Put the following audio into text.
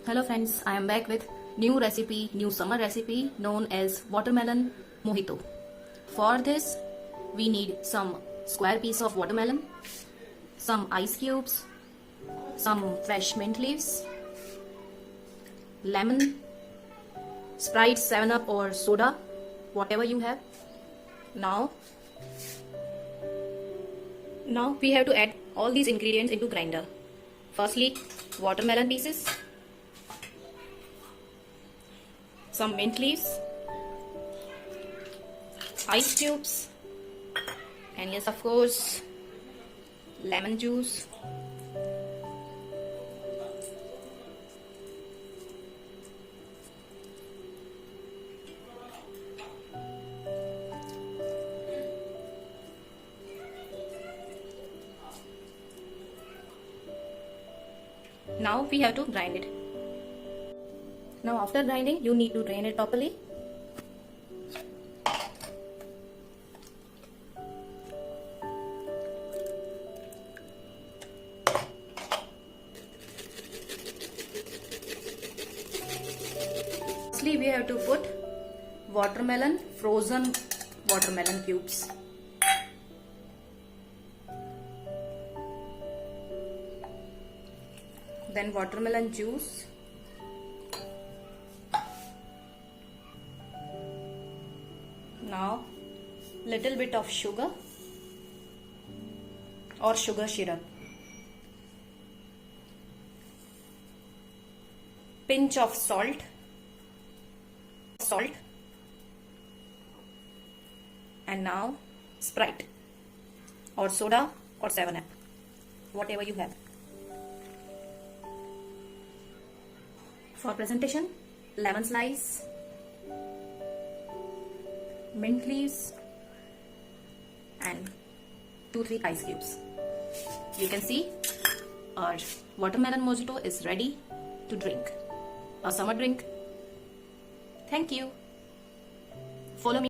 Hello friends, I am back with new summer recipe known as watermelon mojito. For this, we need some square piece of watermelon, some ice cubes, some fresh mint leaves, lemon, Sprite, 7-Up or soda, whatever you have. Now we have to add all these ingredients into grinder. Firstly, watermelon pieces, some mint leaves, ice cubes, and yes, of course, lemon juice. Now we have to grind it. Now after grinding, you need to drain it properly. Lastly, we have to put frozen watermelon cubes. Then watermelon juice. Now little bit of sugar or sugar syrup. Pinch of salt. And now Sprite or soda or 7-Up, whatever you have. For presentation, lemon slice, mint leaves, and 2-3 ice cubes. You can see our watermelon mojito is ready to drink. A summer drink. Thank you. Follow me.